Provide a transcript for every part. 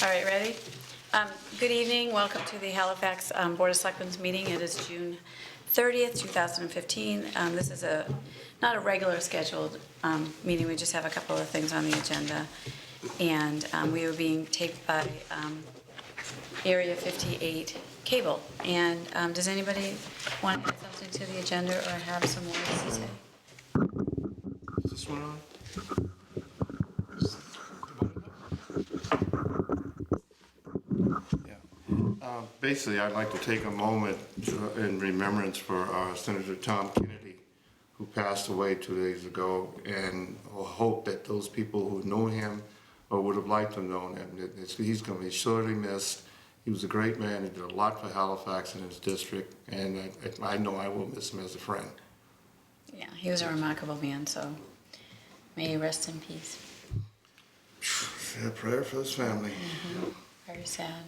All right, ready? Good evening. Welcome to the Halifax Board of Selectmen's meeting. It is June 30th, 2015. This is not a regular scheduled meeting. We just have a couple of things on the agenda. And we are being taped by Area 58 Cable. And does anybody want to add something to the agenda or have some words to say? Is this one on? Yeah. Basically, I'd like to take a moment in remembrance for Senator Tom Kennedy, who passed away 2 days ago, and hope that those people who know him or would have liked to have known him, he's going to be sorely missed. He was a great man. He did a lot for Halifax and his district, and I know I will miss him as a friend. Yeah, he was a remarkable man, so may he rest in peace. Say a prayer for his family. Mm-hmm. Very sad.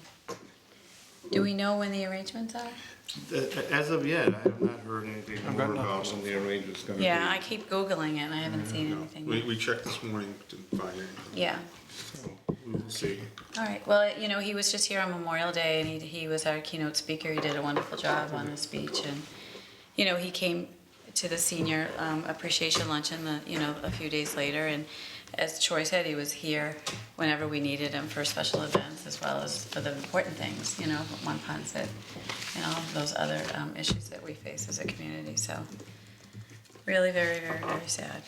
Do we know when the arrangements are? As of yet, I have not heard anything more about when the arrangement's going to be. Yeah, I keep Googling it and I haven't seen anything. We checked this morning, didn't find anything. Yeah. So we will see. All right. Well, you know, he was just here on Memorial Day and he was our keynote speaker. He did a wonderful job on his speech. And, you know, he came to the senior appreciation luncheon, a few days later. And as Troy said, he was here whenever we needed him for special events as well as for the important things, one pun said, those other issues that we face as a community. So really very, very, very sad.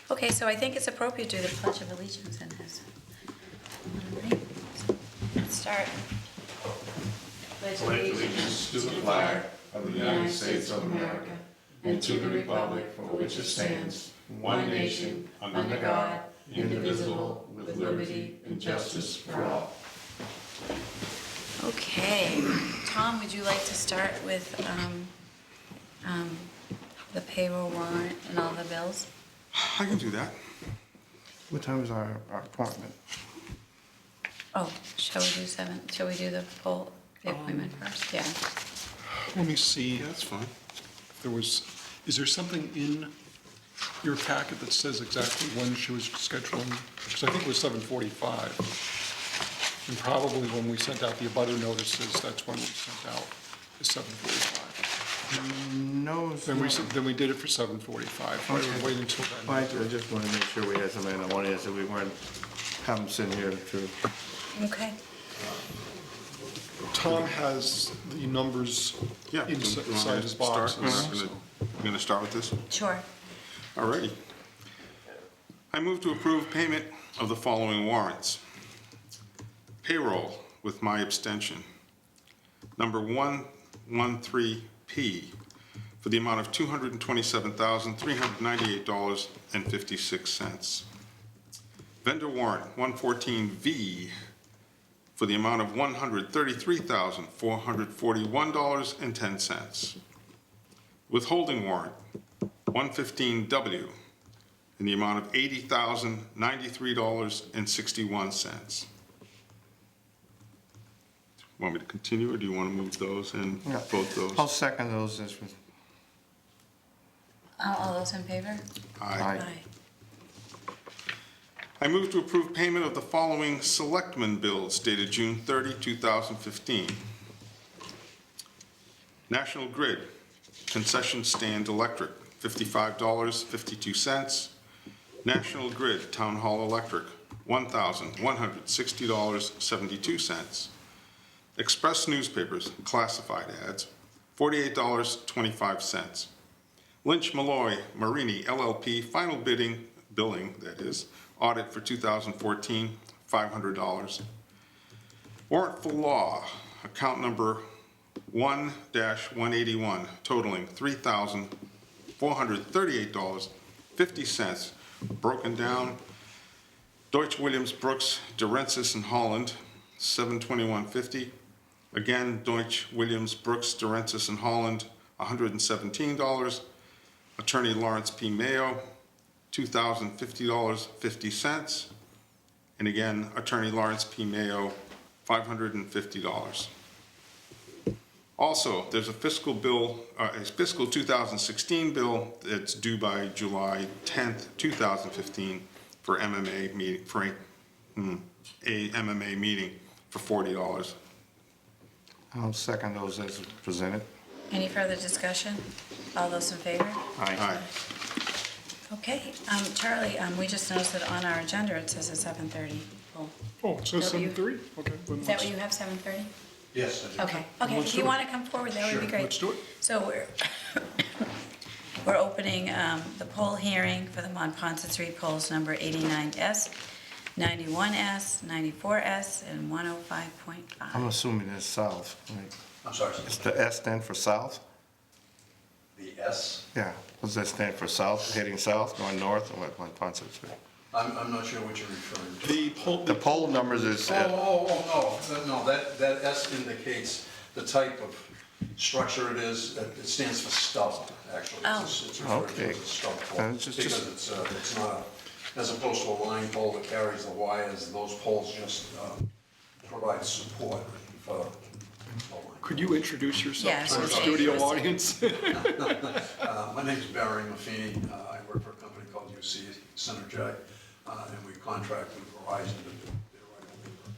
Okay, so I think it's appropriate to do the Pledge of Allegiance in his. All right. Let's start. Pledge allegiance to the flag of the United States of America and to the republic for which it stands, one nation, under God, indivisible, with liberty and justice for all. Okay. Tom, would you like to start with the payroll warrant and all the bills? I can do that. What time is our appointment? Oh, shall we do 7? Shall we do the appointment first? Yeah. Let me see. Yeah, that's fine. Is there something in your packet that says exactly when she was scheduling? Because I think it was 7:45. And probably when we sent out the abutter notices, that's when we sent out the 7:45. No, it's not. Then we did it for 7:45. Okay. We'll wait until then. I just want to make sure we had somebody in the audience that we weren't having sitting here to. Okay. Tom has the numbers Yeah. do you want me inside to his start? boxes. We're going to start with this? Sure. Alrighty. I move to approve payment of the following warrants. Payroll with my abstention. Number 113P for the amount of $227,398.56. Vendor warrant 114V for the amount of $133,441.10. Withholding warrant 115W in the amount of $80,093.61. Want me to continue, or do you want to move those and Yeah. vote those? I'll second those. All those in favor? Aye. I move to approve payment of the following Selectmen bills dated June 30, 2015. National Grid, concession stand electric, $55.52. National Grid Town Hall Electric, $1,160.72. Express newspapers, classified ads, $48.25. Lynch Malloy Marini LLP final billing, that is, audit for 2014, $500. Warrant for law, account number 1-181, totaling $3,438.50, broken down. Deutsch Williams Brooks Durensis and Holland, $721.50. Again, Deutsch Williams Brooks Durensis and Holland, $117. Attorney Lawrence P. Mayo, $2,050.50. And again, Attorney Lawrence P. Mayo, $550. Also, there's a fiscal 2016 bill that's due by July 10th, 2015 for MMA meeting, a MMA meeting for $40. I'll second those as presented. Any further discussion? All those in favor? Aye. Okay, Charlie, we just noticed that on our agenda, it says at 7:30. Oh, Oh, so W. 7:30? Okay. then is that let's- what you have, 7:30? Yes, I do. Okay, okay, Let's if you do it. want to come forward, that would be Sure, great. let's do it. So we're opening the poll hearing for the Monpont Street polls number 89S, 91S, 94S, and 105.5. I'm assuming it's south, right? I'm sorry, It's the S stand for south? the S? Yeah. Does that stand for south, heading south, going north, or what, Ponce Street? I'm not sure what you're referring to. The poll numbers is, No, that S indicates the type of structure it is. It stands for stub, actually. It's referred to Okay. as a stub pole. And it's just- Because it's not, as opposed to a line pole that carries the wires, those poles just provide support for the line. Could you introduce Yeah, yourself to our sure. studio audience? My name's Barry Maffini. I work for a company called UC Synergec, and we contract with Verizon to do their right-of-way work.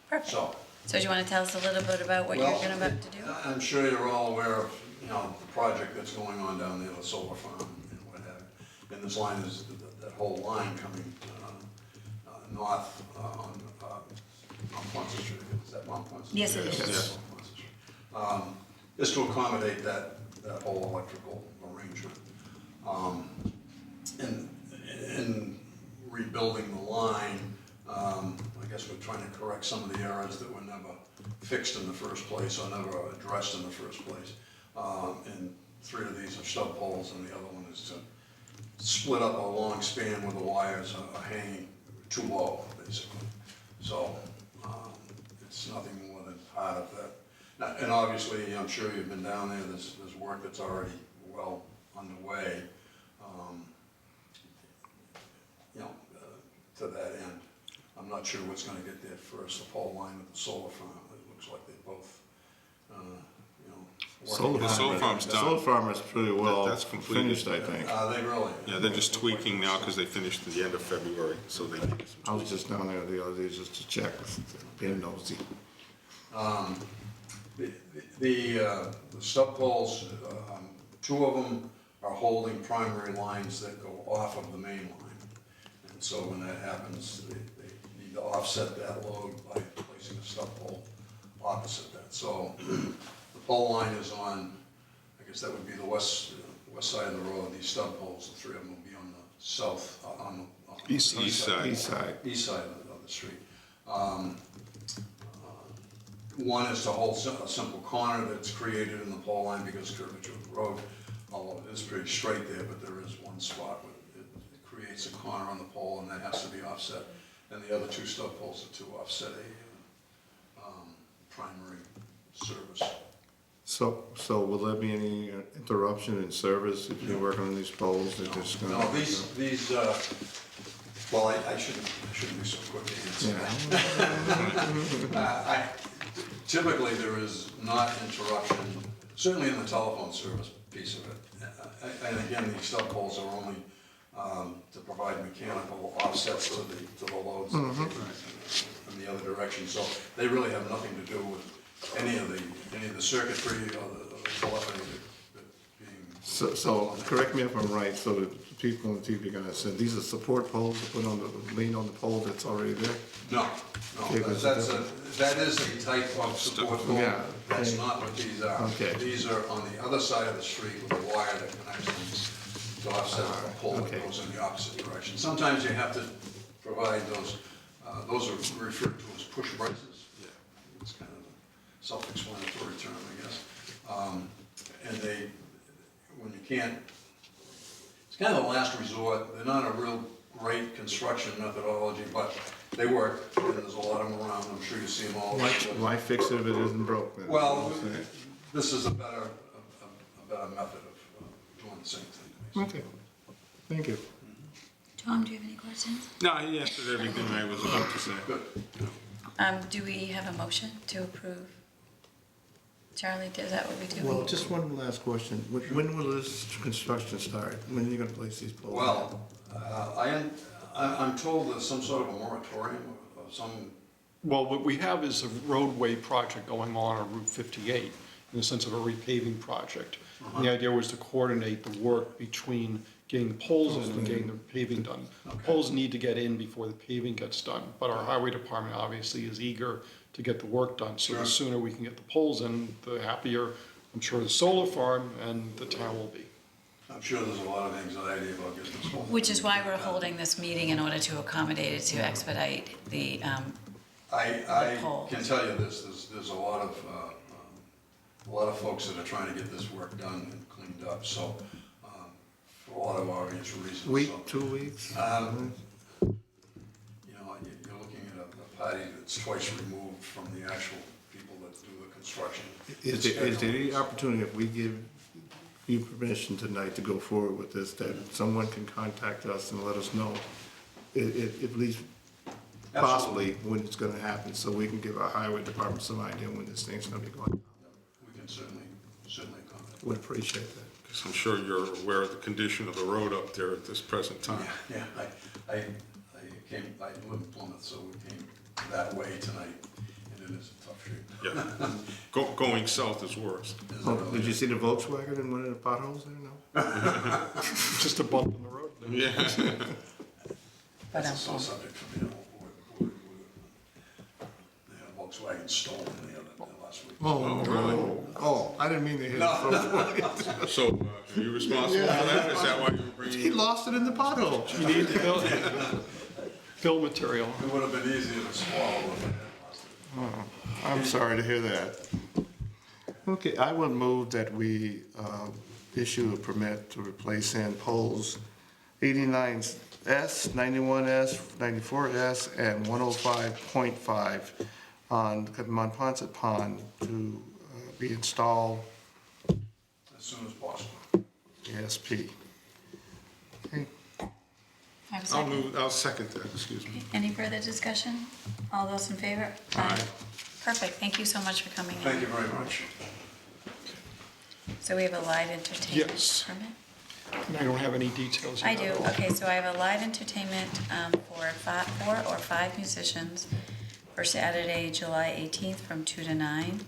Perfect. So, So do you want to tell us a little bit about what you're well, going about to do? I'm sure you're all aware of, the project that's going on down there, the solar farm and what have you. And this line is, that whole line coming north on Ponce Street. Is that Mount Ponce? Yes, it is. Yes. On Ponce Street. Is to accommodate that whole electrical arrangement. In rebuilding the line, I guess we're trying to correct some of the errors that were never fixed in the first place or never addressed in the first place. And 3 of these are stub poles, and the other one is to split up a long span where the wires are hanging too low, basically. So it's nothing more than part of that. Now, and obviously, I'm sure you've been down there, there's work that's already well underway, to that end. I'm not sure what's gonna get there first, the pole line with the solar farm. It looks like they both, working The solar hard. farm's the done. solar farm is pretty well That's completed. finished, I think. They really? Yeah, they're just tweaking now because they finished at the end of February, so they need I was just down there the other day just to check, being nosy. The stub poles, 2 of them are holding primary lines that go off of the main line. And so when that happens, they need to offset that load by placing a stub pole opposite that. So the pole line is on, I guess that would be the west side of the road. These stub poles, the 3 of them will be on the south, on the East side. East side. east side of the street. One is to hold a simple corner that's created in the pole line because curvature of the road, although it is pretty straight there, but there is one spot where it creates a corner on the pole and that has to be offset. And the other 2 stub poles are to offset a primary service. So will there be any interruption in service if you're working on these poles? They're just gonna. No, these, well, I shouldn't be so quick to answer that. Typically, there is not interruption, certainly in the telephone service piece of it. And again, these stub poles are only to provide mechanical offsets to the loads in the other direction. So they really have nothing to do with any of the circuitry or the telephony that being. So correct me if I'm right, so that the people on the TV are gonna say, these are support poles to put on lean on the pole that's already there? No, Okay, that is a type of support pole. Yeah, That's okay. not what these are. Okay. These are on the other side of the street with a wire that connects them to offset a pole that Okay. goes in the opposite direction. Sometimes you have to provide those are referred to as push braces. Yeah. It's kind of a self-explanatory term, I guess. And when you can't, it's kind of a last resort. They're not a real great construction methodology, but they work, and there's a lot of them around. I'm sure you see them all. Why fix it if it isn't broke? then? Well, this is a better method of doing the same thing. Okay, thank you. Tom, do you have any questions? No, he answered everything I was about to say. Good. Do we have a motion to approve? Charlie, is that what we do? Well, just one last question. When will this construction start? When are you gonna place these poles? Well, I'm told there's some sort of a moratorium or some, Well, what we have is a roadway project going on Route 58, in the sense of a repaving project. And the idea was to coordinate the work between getting the poles in and getting the paving done. Poles need to get in before the paving gets done, but our highway department obviously is eager to get the work done. So the sooner we can get the poles in, the happier, I'm sure, the solar farm and the town will be. I'm sure there's a lot of anxiety about getting this whole. Which is why we're holding this meeting in order to accommodate it, to expedite the, I poll. can tell you this, there's a lot of folks that are trying to get this work done and cleaned up, so, for a lot of obvious reasons. Week, So, 2 weeks? you know, you're looking at a party that's twice removed from the actual people that do the construction. Is there any opportunity, if we give you permission tonight to go forward with this, that someone can contact us and let us know, at least possibly when it's gonna happen, so we can give our highway department some idea when this thing's gonna be going on? We can certainly comment. Would appreciate that. Because I'm sure you're aware of the condition of the road up there at this present time. Yeah, I live in Plymouth, so we came that way tonight, and it is a tough shape. Yeah, going south is worse. Oh, did you see the Volkswagen in one of the potholes there? No? Just a bump in the road. Yeah. but, That's a sore subject for me. They had a Volkswagen stolen last week. Oh, I didn't mean to hit the Volkswagen. So, are you responsible for that? Is that why you were bringing? He lost it in the pothole. You need the bill material. It would have been easier to swallow if I had lost it. I'm sorry to hear that. Okay, I would move that we issue a permit to replace sand poles 89S, 91S, 94S, and 105.5 on Monpont Pond to be installed As soon as possible. ASP. Okay. I have a second. I'll second that, excuse me. Any further discussion? All those in favor? Aye. Perfect, thank you so much for coming in. Thank you very much. So we have a live entertainment Yes. permit? And I don't have any details yet. I do, okay, so I have a live entertainment for 4 or 5 musicians for Saturday, July 18th from 2 to 9.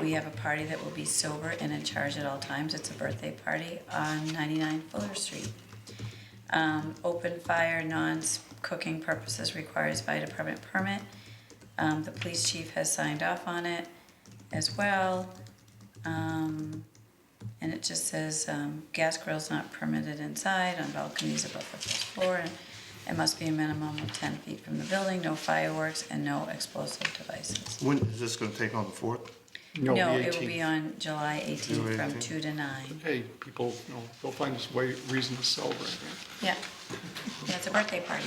We have a party that will be sober and in charge at all times. It's a birthday party on 99 Fuller Street. Open fire, non-cooking purposes requires fire department permit. The police chief has signed off on it as well. And it just says, gas grills not permitted inside on balconies above the first floor. And it must be a minimum of 10 feet from the building, no fireworks, and no explosive devices. When is this gonna take on the 4th? No, the it will 18th. be on July 18th July from 18th. 2 to 9. Hey, people, you know, they'll find this reason to celebrate, right? Yeah, yeah, it's a birthday party.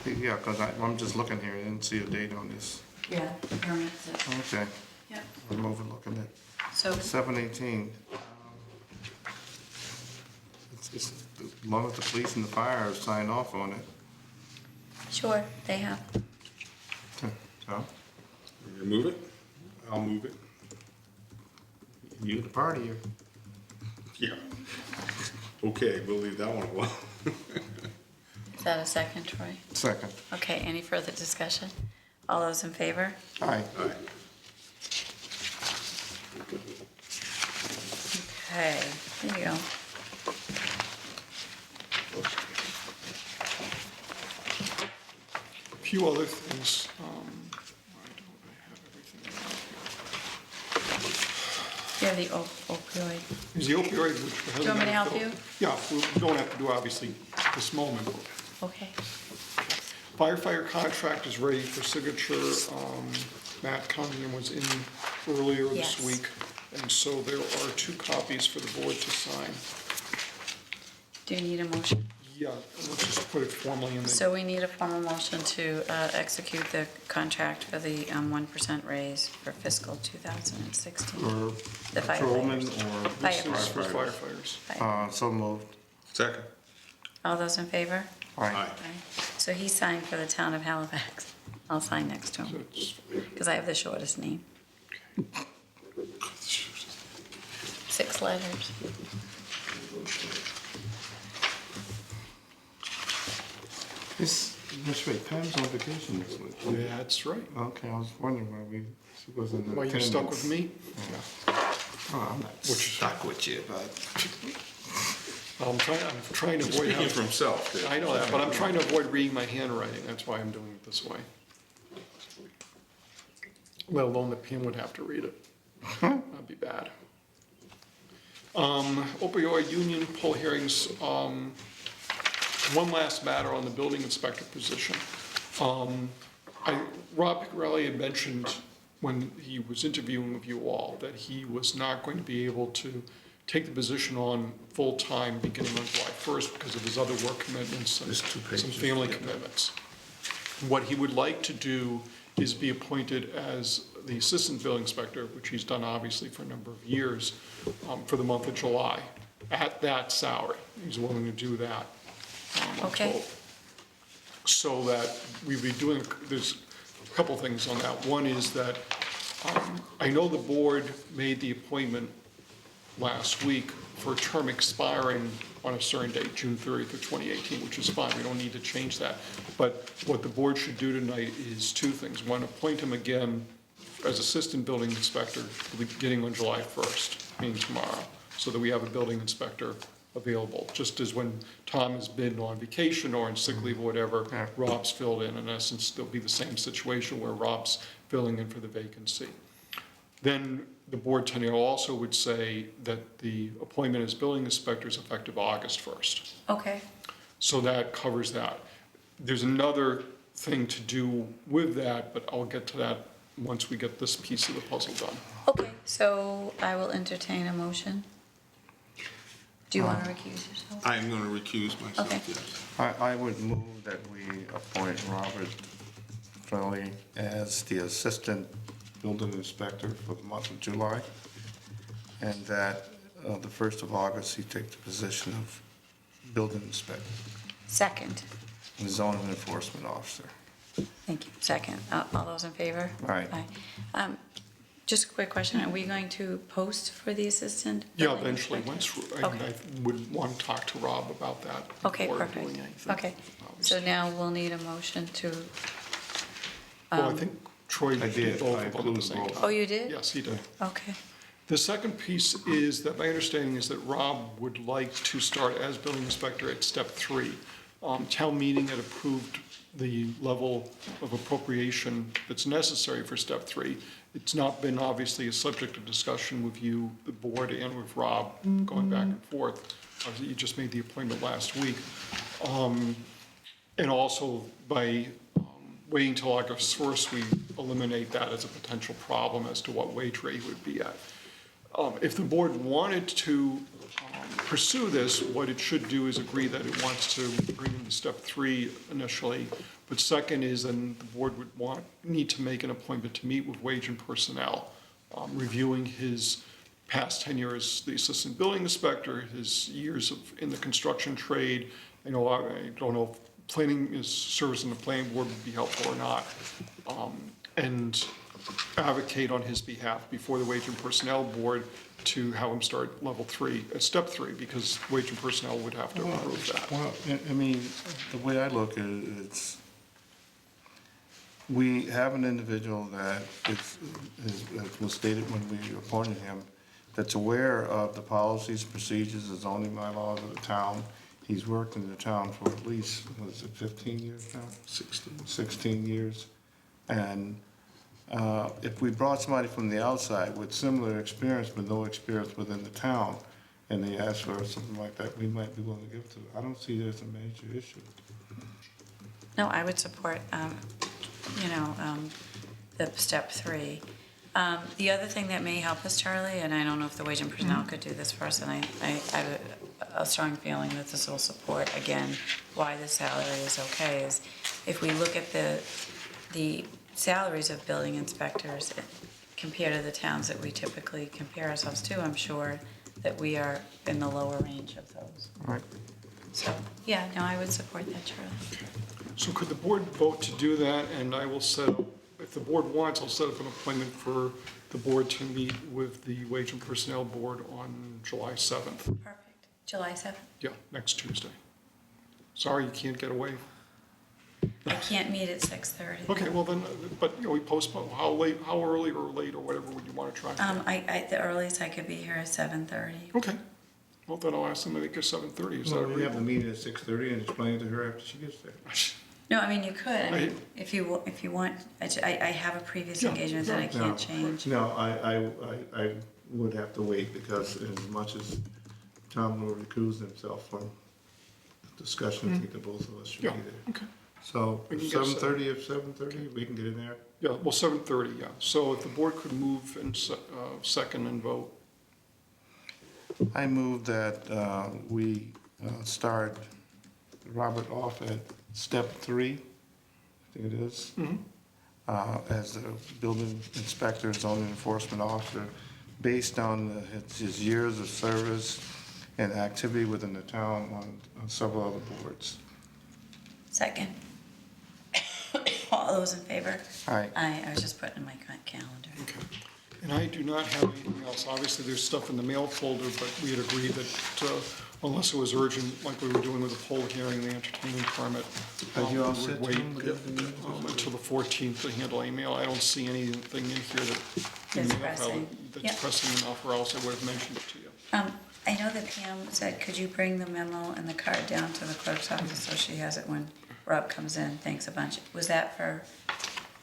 Yeah, because I'm just looking here, I didn't see a date on this. Yeah, the permits. Okay, Yeah, I'm overlooking it. so, 7/18. It's, as long as the police and the fire sign off on it. sure, they have. So, You move it? I'll move it. you the partier. Yeah. Okay, we'll leave that one alone. Is that a second, Troy? Second. Okay, any further discussion? All those in favor? Aye. All right. Okay, there you go. A few other things. Why don't I have everything around here? You have the opioid. There's the opioid, which hasn't Do you want me to been help filled. you? Yeah, we don't have to do, obviously, this moment. Okay. Firefighter contract is ready for signature. Matt Cunningham was in earlier this Yes. week, and so there are 2 copies for the board to sign. Do you need a motion? Yeah, let's just put it formally in the, So we need a formal motion to execute the contract for the 1% raise for fiscal 2016. Or The patrolman firefighters. or. this is Firefighters. for firefighters. So moved. Second. All those in favor? Aye. Aye. Aye. So he signed for the town of Halifax. I'll sign next to So him, it's, because I have the shortest name. 6 letters. That's right, Pam's on vacation this week. Yeah, that's right. Okay, I was wondering why she wasn't in Why you stuck with attendance. me? Oh, I'm not stuck with you, but. I'm trying to avoid. Speaking for himself, Dave. I know that, but I'm trying to avoid reading my handwriting, that's why I'm doing it this way. Let alone that Pam would have to read it. That'd be bad. Opioid union poll hearings, one last matter on the building inspector position. Rob Picarelli had mentioned when he was interviewing with you all that he was not going to be able to take the position on full-time beginning on July 1st because of his other work commitments and There's 2 some pages. family commitments. What he would like to do is be appointed as the assistant building inspector, which he's done obviously for a number of years, for the month of July, at that salary. He's willing to do that. I'm Okay. told. So that we'd be doing, there's a couple things on that. One is that I know the board made the appointment last week for a term expiring on a certain date, June 30th of 2018, which is fine, we don't need to change that. But what the board should do tonight is 2 things. One, appoint him again as assistant building inspector beginning on July 1st, meaning tomorrow, so that we have a building inspector available. Just as when Tom has been on vacation or on sick leave or whatever, Rob's filled in. In essence, there'll be the same situation where Rob's filling in for the vacancy. Then the board tonight also would say that the appointment as building inspector is effective August 1st. Okay, So that covers that. There's another thing to do with that, but I'll get to that once we get this piece of the puzzle done. okay, so I will entertain a motion. Do you want to recuse yourself? I am going to recuse myself, Okay. yes. I would move that we appoint Robert Frelly as the assistant building inspector for the month of July, and that the 1st of August, he take the position of building inspector, Second. and zoning enforcement officer. Thank you. Second. All those in favor? Aye. Just a quick question. Are we going to post for the assistant? Yeah, building eventually, inspector? once, Okay. I would want to talk to Rob about that Okay, before perfect. doing anything. Okay, so now we'll need a motion to, Well, I think Troy I did did. both I of them at the included same both. time. oh, you did? Yes, he did. Okay, The second piece is that my understanding is that Rob would like to start as building inspector at step 3. Town meeting had approved the level of appropriation that's necessary for step 3. It's not been obviously a subject of discussion with you, the board, and with Rob going back and forth. You just made the appointment last week. And also by waiting till August 1st, we eliminate that as a potential problem as to what wage rate would be at. If the board wanted to pursue this, what it should do is agree that it wants to bring him to step 3 initially. But second is then the board would need to make an appointment to meet with wage and personnel, reviewing his past tenure as the assistant building inspector, his years in the construction trade. I don't know if planning, his service in the planning board would be helpful or not. And advocate on his behalf before the Wage and Personnel Board to have him start level 3, step 3, because Wage and Personnel would have to approve that. Well, I mean, the way I look at it, it's, we have an individual that as was stated when we appointed him, that's aware of the policies, procedures, the zoning bylaws of the town. He's worked in the town for at least, what is it, 15 years now? 16 years. And if we brought somebody from the outside with similar experience but no experience within the town, and they asked for something like that, we might be willing to give it to them. I don't see it as a major issue. no, I would support, the step 3. The other thing that may help us, Charlie, and I don't know if the Wage and Personnel could do this for us, and I have a strong feeling that this will support, again, why the salary is okay, is if we look at the salaries of building inspectors compared to the towns that we typically compare ourselves to, I'm sure that we are in the lower range of those. Right. So, yeah, no, I would support that, Charlie. So could the board vote to do that, and I will set up, if the board wants, I'll set up an appointment for the board to meet with the Wage and Personnel Board on July 7th. Perfect. July 7th? Yeah, next Tuesday. Sorry you can't get away. I can't meet at 6:30. Okay, well then, but, you know, we postpone, how late, how early or late or whatever would you want to try? The earliest I could be here is 7:30. Okay, well then I'll ask them to make it 7:30, is that So we have the agreeable? meeting at 6:30 and explain it to her after she gets there. No, I mean, you could, I mean, I- if you want, I have a previous Yeah, engagement that I No, can't change. No, I would have to wait because as much as Tom will recuse himself from discussion, I think that both of us should be Yeah, there. okay. So We can get 7:30, if 7:30, we can get in there. Yeah, well, 7:30, yeah. So if the board could move and second and vote. I move that we start Robert off at step 3, I think it is, as the building inspector, zoning enforcement officer, based on his years of service and activity within the town on several other boards. Second. All those in favor? Aye. I was just putting in my calendar. Okay. And I do not have anything else. Obviously, there's stuff in the mail folder, but we had agreed that unless it was urgent, like we were doing with the poll hearing, the entertainment permit, Are you all we set, would wait Tim, with everything? until the 14th to handle email. I don't see anything in here that, in That's the mail file pressing. that's Yep. pressing enough, or else I would have mentioned it to you. I know that Pam said, could you bring the memo and the card down to the clerk's office so she has it when Rob comes in? Thanks a bunch. Was that for,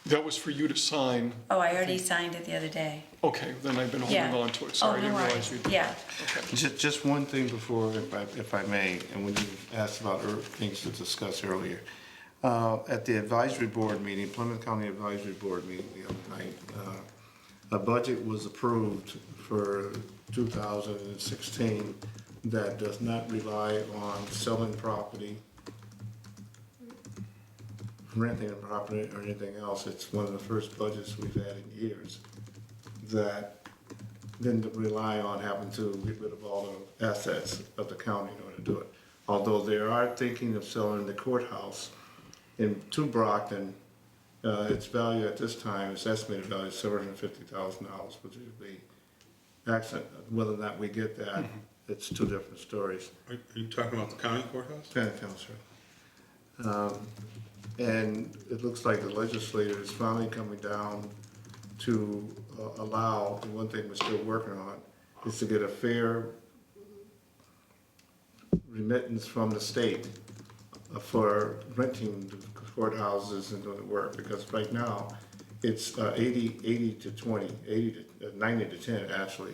That was for you to sign. oh, I already signed it the other day. Okay, then I've been Yeah. holding on to it. Oh, Sorry, I no didn't realize worries. you. Yeah. Okay. Just one thing before, if I may, and when you asked about things to discuss earlier. At the advisory board meeting, Plymouth County Advisory Board meeting the other night, a budget was approved for 2016 that does not rely on selling property, renting a property or anything else. It's one of the first budgets we've had in years that didn't rely on having to get rid of all the assets of the county in order to do it. Although they are thinking of selling the courthouse to Brockton, its value at this time, its estimated value is $750,000, which would be excellent. Whether or not we get that, it's two different stories. Are you talking about the county courthouse? County council. And it looks like the legislature is finally coming down to allow, and one thing we're still working on, is to get a fair remittance from the state for renting the courthouses and doing the work, because right now, it's 80 to 20, 90 to 10, actually.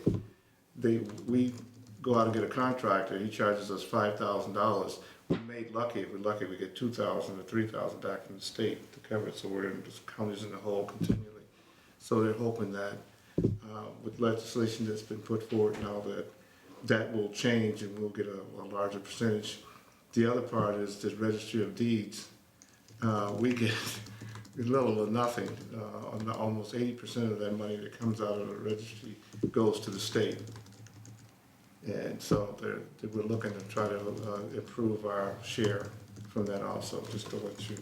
We go out and get a contractor, he charges us $5,000. We made lucky, if we're lucky, we get $2,000 or $3,000 back from the state to cover it, so we're in, the county's in the hole continually. So they're hoping that with legislation that's been put forward now that will change and we'll get a larger percentage. The other part is the registry of deeds. We get little or nothing. Almost 80% of that money that comes out of the registry goes to the state. And so we're looking to try to improve our share from that also, just to let you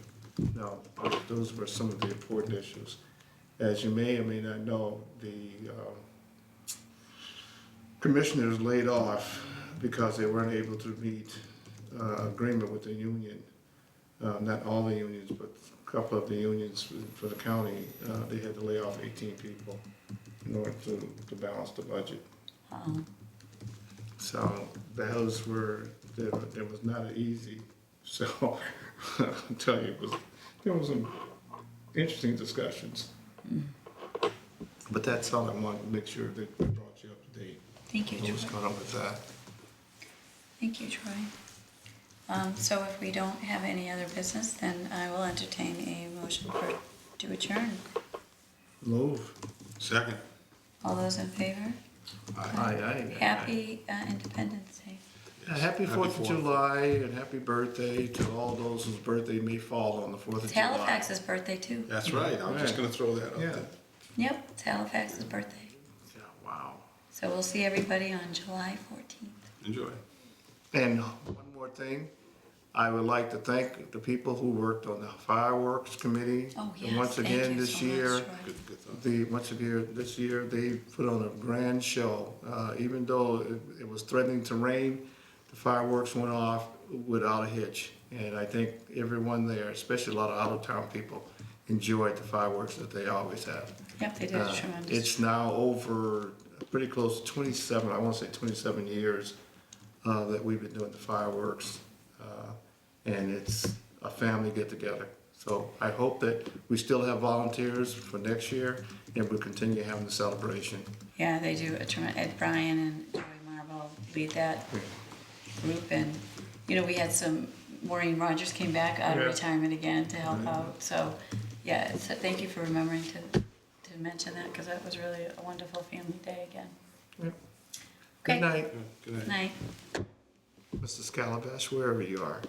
know. Those were some of the important issues. As you may or may not know, the commissioners laid off because they weren't able to meet agreement with the union. Not all the unions, but a couple of the unions for the county, they had to lay off 18 people in order to balance the budget. So those it was not easy. So I'll tell you, there was some interesting discussions. But that's all I wanted to make sure that we brought you up to date. Thank you, What was Troy. going on with that? Thank you, Troy. So if we don't have any other business, then I will entertain a motion to adjourn. Move. Second. All those in favor? Aye. Happy Independence Day. Happy 4th of July and happy birthday to all those whose birthday may fall on the 4th of It's July. Halifax's birthday too. That's right, I was just gonna throw that out Yeah. there. Yep, it's Halifax's birthday. Yeah, wow. So we'll see everybody on July 14th. Enjoy. And one more thing, I would like to thank the people who worked on the fireworks committee. Oh, And yes, once thank again you this so much, year, Troy. Good thought. this year, they put on a grand show. Even though it was threatening to rain, the fireworks went off without a hitch. And I think everyone there, especially a lot of out-of-town people, enjoyed the fireworks that they always have. Yep, they did a tremendous. It's now over pretty close to 27, I want to say 27 years that we've been doing the fireworks. And it's a family get-together. So I hope that we still have volunteers for next year and we'll continue having the celebration. Yeah, they do a tremendous, Ed Bryan and Joey Marble lead that group, and, you know, we had Maureen Rogers came back out of retirement again to help out, so, yeah, thank you for remembering to mention that, because that was really a wonderful family day again. Yep. Okay. Good night, Good night. Night. Mr. Scalabash, wherever you are.